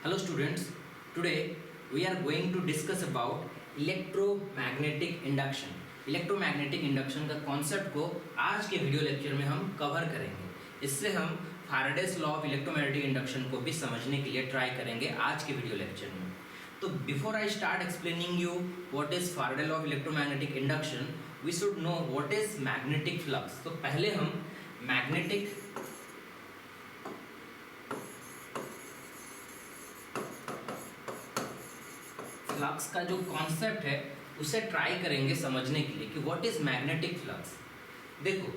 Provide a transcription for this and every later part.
Hello students, today we are going to discuss about electromagnetic induction. Electromagnetic induction का concept को आज के video lecture में हम कवर करेंगे। इससे हम Faraday's law of electromagnetic induction को भी समझने के लिए ट्राई करेंगे आज के वीडियो लेक्चर में। तो before I start explaining you what is Faraday law of electromagnetic induction, we should know what is magnetic flux. तो पहले हम मैग्नेटिक फ्लक्स का जो कॉन्सेप्ट है उसे ट्राई करेंगे समझने के लिए कि व्हाट इज मैग्नेटिक फ्लक्स। देखो,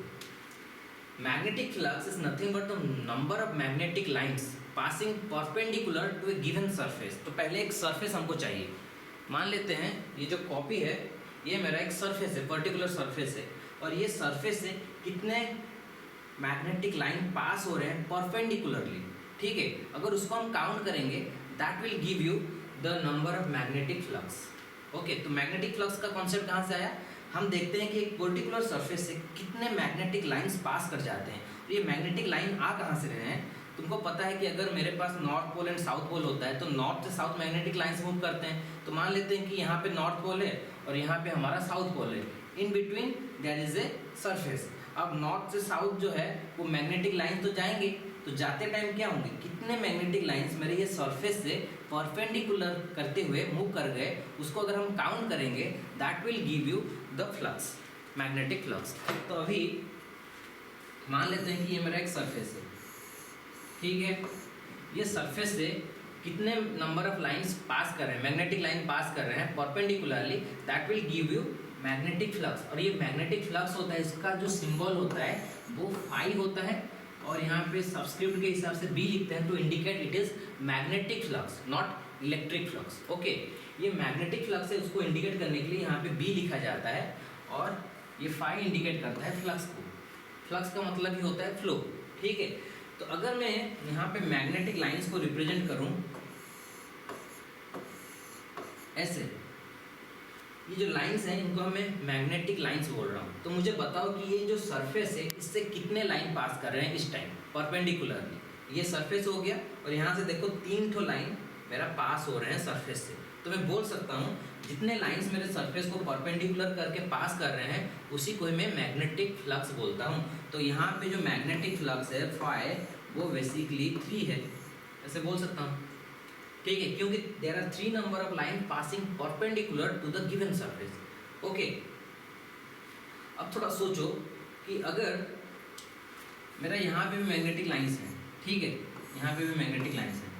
magnetic flux is nothing but the number of magnetic lines passing perpendicular to a given surface. तो पहले एक सरफेस हमको चाहिए। मान लेते हैं ये जो कॉपी है ये मेरा एक सरफेस है, पर्टिकुलर सरफेस है, और ये सरफेस से कितने मैग्नेटिक लाइन पास हो रहे हैं परपेंडिकुलरली। ठीक है, अगर उसको हम काउंट करेंगे that will give you the number of magnetic flux. Okay, तो मैग्नेटिक फ्लक्स का कॉन्सेप्ट कहाँ से आया? हम देखते हैं कि एक पर्टिकुलर सरफेस से कितने मैग्नेटिक लाइंस पास कर जाते हैं। तो ये मैग्नेटिक लाइन आ कहाँ से रहे हैं? तुमको पता है कि अगर मेरे पास north pole and south pole होता है तो नॉर्थ से साउथ मैग्नेटिक लाइंस मूव करते हैं। तो मान लेते हैं कि यहाँ पे नॉर्थ पोल है और यहाँ पे हमारा साउथ पोल है, in between their is a surface. अब नॉर्थ से साउथ जो है वो मैग्नेटिक लाइन तो जाएंगे, तो जाते टाइम क्या होंगे, कितने मैग्नेटिक लाइंस मेरे ये सरफेस से परपेंडिकुलर करते हुए मूव कर गए, उसको अगर हम काउंट करेंगे that will give you the flux, magnetic flux. तो अभी मान लेते हैं कि ये मेरा एक सरफेस है, ठीक है, ये सरफेस से कितने नंबर ऑफ लाइंस पास कर रहे हैं, मैग्नेटिक लाइन पास कर रहे हैं perpendicularly, that will give you magnetic flux. और ये मैग्नेटिक फ्लक्स होता है, इसका जो सिंबल होता है वो फाई होता है, और यहाँ पे सबस्क्रिप्ट के हिसाब से बी लिखते हैं to indicate it is magnetic flux, not electric flux. Okay, ये मैग्नेटिक फ्लक्स है, उसको इंडिकेट करने के लिए यहाँ पे बी लिखा जाता है, और ये फाई इंडिकेट करता है फ्लक्स को। फ्लक्स का मतलब ही होता है फ्लो। ठीक है, तो अगर मैं यहाँ पे मैग्नेटिक लाइंस को रिप्रेजेंट करूँ ऐसे, ये जो लाइंस हैं इनको मैं मैग्नेटिक लाइंस बोल रहा हूँ। तो मुझे बताओ कि ये जो सरफेस है इससे कितने लाइन पास कर रहे हैं इस टाइम परपेंडिकुलरली। ये सरफेस हो गया और यहाँ से देखो 3 ठो लाइन मेरा पास हो रहे हैं सरफेस से। तो मैं बोल सकता हूँ जितने लाइंस मेरे सरफेस को परपेंडिकुलर करके पास कर रहे हैं उसी को मैं मैग्नेटिक फ्लक्स बोलता हूँ। तो यहाँ पे जो मैग्नेटिक फ्लक्स है फाई, वो बेसिकली 3 है, ऐसे बोल सकता हूँ। ठीक है, क्योंकि there are 3 number of line passing perpendicular to the given surface. Okay, अब थोड़ा सोचो कि अगर मेरा यहाँ पे भी मैग्नेटिक लाइंस हैं, ठीक है, यहाँ पे भी मैग्नेटिक लाइंस हैं,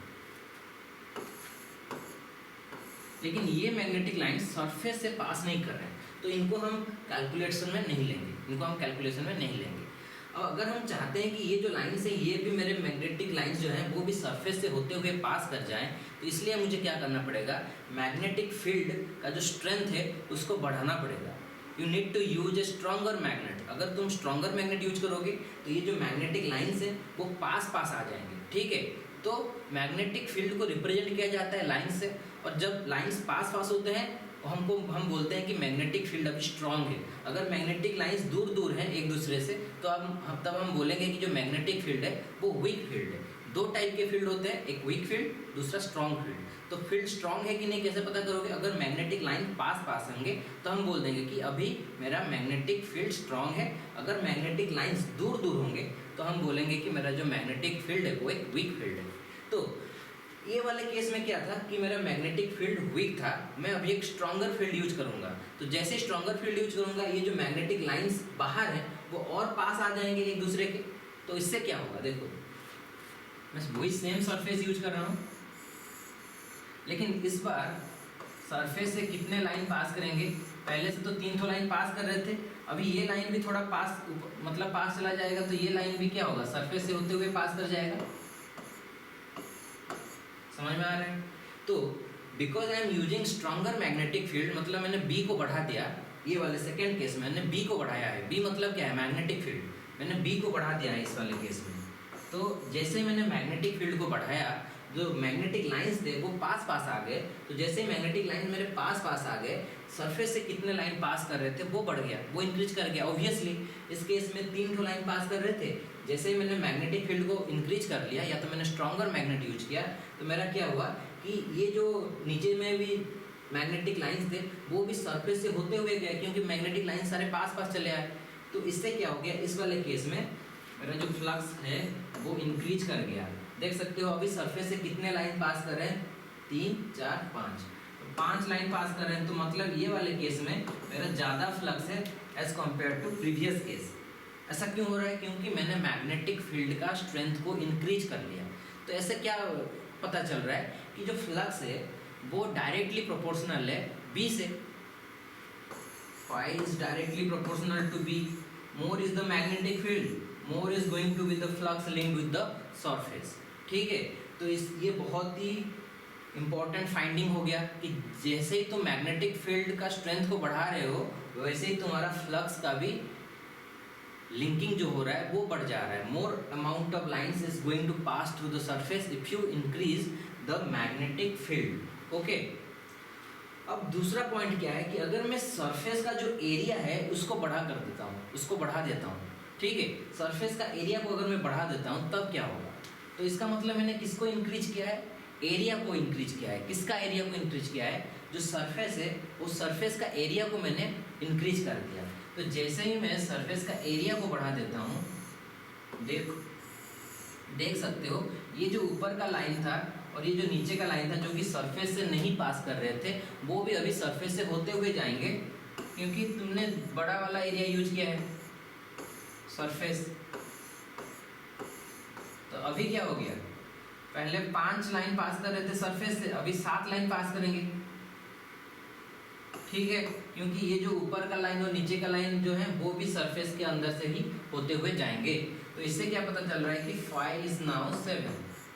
लेकिन ये मैग्नेटिक लाइंस सरफेस से पास नहीं कर रहे हैं, तो इनको हम कैलकुलेशन में नहीं लेंगे। अब अगर हम चाहते हैं कि ये जो लाइन्स है ये भी मेरे मैग्नेटिक लाइंस जो हैं वो भी सरफेस से होते हुए पास कर जाएं, तो इसलिए मुझे क्या करना पड़ेगा, मैग्नेटिक फील्ड का जो स्ट्रेंथ है उसको बढ़ाना पड़ेगा। You need to use a stronger magnet. अगर तुम स्ट्रॉन्गर मैग्नेट यूज करोगे तो ये जो मैग्नेटिक लाइंस हैं वो पास आ जाएंगे। ठीक है, तो मैग्नेटिक फील्ड को रिप्रेजेंट किया जाता है लाइंस से, और जब लाइंस पास होते हैं हम बोलते हैं कि मैग्नेटिक फील्ड अभी स्ट्रॉन्ग है। अगर मैग्नेटिक लाइंस दूर है एक दूसरे से तो तब हम बोलेंगे कि जो मैग्नेटिक फील्ड है वो वीक फील्ड है। 2 टाइप के फील्ड होते हैं, एक वीक फील्ड, दूसरा स्ट्रॉन्ग फील्ड। तो फील्ड स्ट्रॉन्ग है कि नहीं कैसे पता करोगे? अगर मैग्नेटिक लाइन पास होंगे तो हम बोल देंगे कि अभी मेरा मैग्नेटिक फील्ड स्ट्रॉन्ग है। अगर मैग्नेटिक लाइन्स दूर होंगे तो हम बोलेंगे कि मेरा जो मैग्नेटिक फील्ड है वो एक वीक फील्ड है। तो ये वाले केस में क्या था कि मेरा मैग्नेटिक फील्ड वीक था, मैं अभी एक स्ट्रॉन्गर फील्ड यूज करूंगा। तो जैसे स्ट्रॉन्गर फील्ड यूज करूंगा ये जो मैग्नेटिक लाइंस बाहर हैं वो और पास आ जाएंगे एक दूसरे के। तो इससे क्या होगा, देखो मैं वही सेम सरफेस यूज कर रहा हूँ, लेकिन इस बार सरफेस से कितने लाइन पास करेंगे? पहले से तो 3 ठो लाइन पास कर रहे थे, अभी ये लाइन भी थोड़ा पास चला जाएगा, तो ये लाइन भी क्या होगा, सरफेस से होते हुए पास कर जाएगा। समझ में आ रहा है? तो because I am using stronger magnetic field, मतलब मैंने बी को बढ़ा दिया। ये वाले सेकेंड केस में मैंने बी को बढ़ाया है। बी मतलब क्या है, मैग्नेटिक फील्ड, मैंने बी को बढ़ा दिया है इस वाले केस में। तो जैसे मैंने मैग्नेटिक फील्ड को बढ़ाया, जो मैग्नेटिक लाइंस थे वो पास आ गए। तो जैसे ही मैग्नेटिक लाइन मेरे पास आ गए, सरफेस से कितने लाइन पास कर रहे थे वो बढ़ गया, वो इंक्रीज कर गया। ऑब्वियसली इस केस में 3 ठो लाइन पास कर रहे थे, जैसे ही मैंने मैग्नेटिक फील्ड को इंक्रीज कर लिया या तो मैंने स्ट्रॉन्गर मैग्नेट यूज किया, तो मेरा क्या हुआ कि ये जो नीचे में भी मैग्नेटिक लाइंस थे वो भी सरफेस से होते हुए गए, क्योंकि मैग्नेटिक लाइन सारे पास पास चले आए। तो इससे क्या हो गया, इस वाले केस में मेरा जो फ्लक्स है वो इंक्रीज कर गया। देख सकते हो अभी सरफेस से कितने लाइन पास कर रहे हैं, 3 4 5, 5 लाइन पास कर रहे हैं। तो मतलब ये वाले केस में मेरा ज़्यादा फ्लक्स है as compare to previous case. ऐसा क्यों हो रहा है, क्योंकि मैंने मैग्नेटिक फील्ड का स्ट्रेंथ को इंक्रीज कर लिया। तो ऐसे क्या पता चल रहा है कि जो फ्लक्स है वो डायरेक्टली प्रोपोर्शनल है बी से। Phi is directly proportional to B, more is the magnetic field, more is going to be the flux linked with the surface. ठीक है, तो ये बहुत ही इंपॉर्टेंट फाइंडिंग हो गया कि जैसे ही तुम मैग्नेटिक फील्ड का स्ट्रेंथ को बढ़ा रहे हो वैसे ही तुम्हारा फ्लक्स का भी लिंकिंग जो हो रहा है वो बढ़ जा रहा है। More amount of lines is going to pass through the surface if you increase the magnetic field. Okay, अब दूसरा पॉइंट क्या है कि अगर मैं सरफेस का जो एरिया है उसको बढ़ा कर देता हूँ, उसको बढ़ा देता हूँ, ठीक है, सरफेस का एरिया को अगर मैं बढ़ा देता हूँ तब क्या होगा। तो इसका मतलब मैंने किसको इंक्रीज किया है, एरिया को इंक्रीज किया है। किसका एरिया को इंक्रीज किया है, जो सरफेस है उस सरफेस का एरिया को मैंने इंक्रीज कर दिया। तो जैसे ही मैं सरफेस का एरिया को बढ़ा देता हूँ, देख सकते हो ये जो ऊपर का लाइन था और ये जो नीचे का लाइन था जो कि सरफेस से नहीं पास कर रहे थे वो भी अभी सरफेस से होते हुए जाएंगे, क्योंकि तुमने बड़ा वाला एरिया यूज किया है सरफेस। तो अभी क्या हो गया, पहले 5 लाइन पास कर रहे थे सरफेस से, अभी 7 लाइन पास करेंगे। ठीक है, क्योंकि ये जो ऊपर का लाइन और नीचे का लाइन जो है वो भी सरफेस के अंदर से ही होते हुए जाएंगे। तो इससे क्या पता चल रहा है कि फाई इज नाउ 7,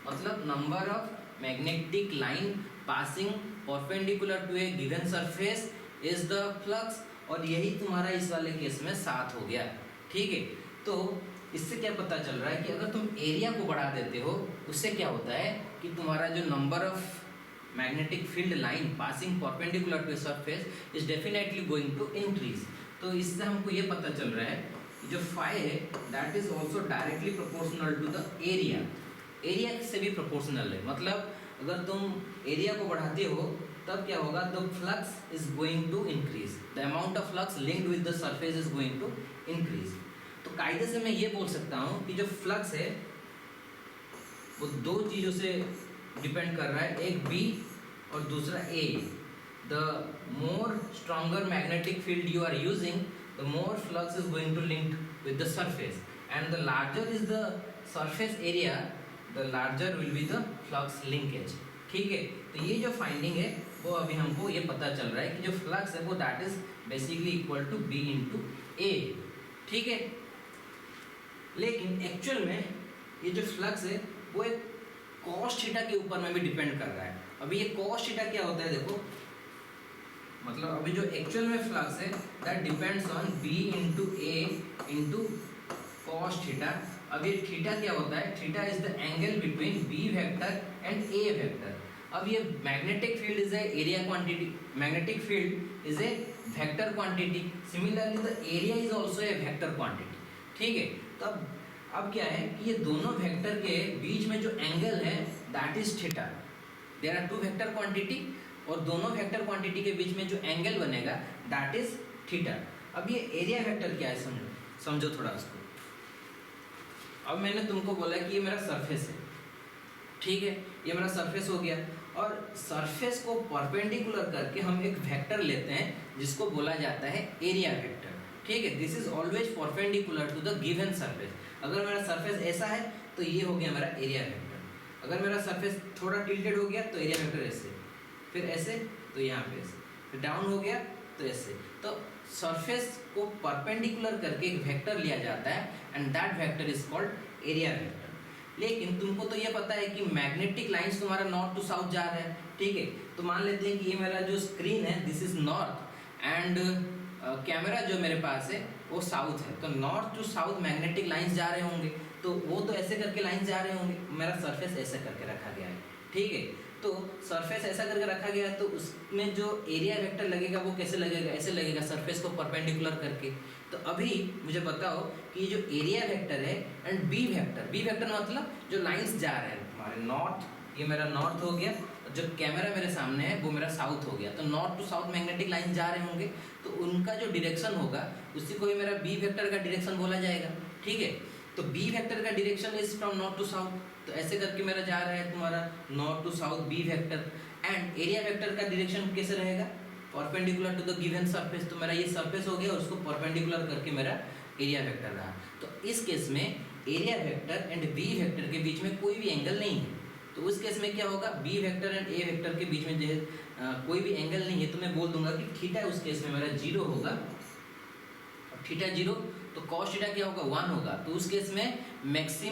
मतलब number of magnetic line passing perpendicular to a given surface is the flux, और यही तुम्हारा इस वाले केस में 7 हो गया। ठीक है, तो इससे क्या पता चल रहा है कि अगर तुम एरिया को बढ़ा देते हो उससे क्या होता है कि तुम्हारा जो number of magnetic field line passing perpendicular to surface is definitely going to increase. तो इससे हमको ये पता चल रहा है कि जो फाई है that is also directly proportional to the area. Area से भी प्रोपोर्शनल है, मतलब अगर तुम एरिया को बढ़ाते हो तब क्या होगा, the flux is going to increase, the amount of flux linked with the surface is going to increase. तो कायदे से मैं ये बोल सकता हूँ कि जो फ्लक्स है वो 2 चीज़ों से डिपेंड कर रहा है, एक बी और दूसरा A. The more stronger magnetic field you are using the more flux is going to link with the surface, and the larger is the surface area the larger will be the flux linkage. ठीक है, तो ये जो finding है वो अभी हमको ये पता चल रहा है कि जो फ्लक्स है वो that is basically equal to B into A. ठीक है, लेकिन एक्चुअल में ये जो फ्लक्स है वो एक कॉस थीटा के ऊपर में भी डिपेंड कर रहा है। अभी ये कॉस थीटा क्या होता है देखो, मतलब अभी जो एक्चुअल में फ्लक्स है that depends on B into A into cos theta. अब ये थीटा क्या होता है, theta is the angle between B vector and A vector. अब ये magnetic field is a area quantity, magnetic field is a vector quantity, similarly the area is also a vector quantity. ठीक है, तो अब क्या है कि ये दोनों वेक्टर के बीच में जो एंगल है that is theta. There are 2 vector quantity और दोनों वेक्टर क्वांटिटी के बीच में जो एंगल बनेगा दैट इज थीटा। अब ये एरिया वेक्टर क्या है समझो थोड़ा उसको। अब मैंने तुमको बोला कि ये मेरा सरफेस है, ठीक है, ये मेरा सरफेस हो गया, और सरफेस को परपेंडिकुलर करके हम एक वेक्टर लेते हैं जिसको बोला जाता है एरिया वेक्टर। ठीक है, this is always perpendicular to the given surface. अगर मेरा सरफेस ऐसा है तो ये हो गया मेरा एरिया वेक्टर। अगर मेरा सरफेस थोड़ा टिल्टेड हो गया तो एरिया वेक्टर ऐसे, फिर ऐसे तो यहाँ पे ऐसे, फिर डाउन हो गया तो ऐसे। तो सरफेस को परपेंडिकुलर करके एक वेक्टर लिया जाता है and that vector is called area vector. लेकिन तुमको तो ये पता है कि मैग्नेटिक लाइंस तुम्हारा नॉर्थ टू साउथ जा रहा है, ठीक है, तो मान लेते हैं कि ये मेरा जो स्क्रीन है this is north and camera जो मेरे पास है वो साउथ है। तो north to south magnetic lines जा रहे होंगे, तो वो तो ऐसे करके लाइंस जा रहे होंगे, मेरा सरफेस ऐसे करके रखा गया है। ठीक है, तो सरफेस ऐसा करके रखा गया है तो उसमें जो एरिया वेक्टर लगेगा वो कैसे लगेगा, ऐसे लगेगा सरफेस को परपेंडिकुलर करके। तो अभी मुझे बताओ कि ये जो एरिया वेक्टर है एंड बी वेक्टर मतलब जो लाइंस जा रहे हैं हमारे नॉर्थ, ये मेरा नॉर्थ हो गया, जो कैमरा मेरे सामने है वो मेरा साउथ हो गया, तो north to south magnetic line जा रहे होंगे, तो उनका जो डायरेक्शन होगा उसी को ही मेरा बी वेक्टर का डायरेक्शन बोला जाएगा। ठीक है, तो बी वेक्टर का direction is from north to south, तो ऐसे करके मेरा जा रहा है तुम्हारा north to south B vector. And area vector का डायरेक्शन कैसे रहेगा, perpendicular to the given surface, तो मेरा ये सरफेस हो गया और उसको परपेंडिकुलर करके मेरा एरिया वेक्टर रहा। तो इस केस में area vector and B vector के बीच में कोई भी एंगल नहीं है, तो उस केस में क्या होगा, B vector and A vector के बीच में जो है कोई भी एंगल नहीं है, तो मैं बोल दूंगा कि थीटा उस केस में मेरा 0 होगा। और थीटा 0 तो कॉस थीटा क्या होगा 1 होगा, तो उस केस में मैक्सिमम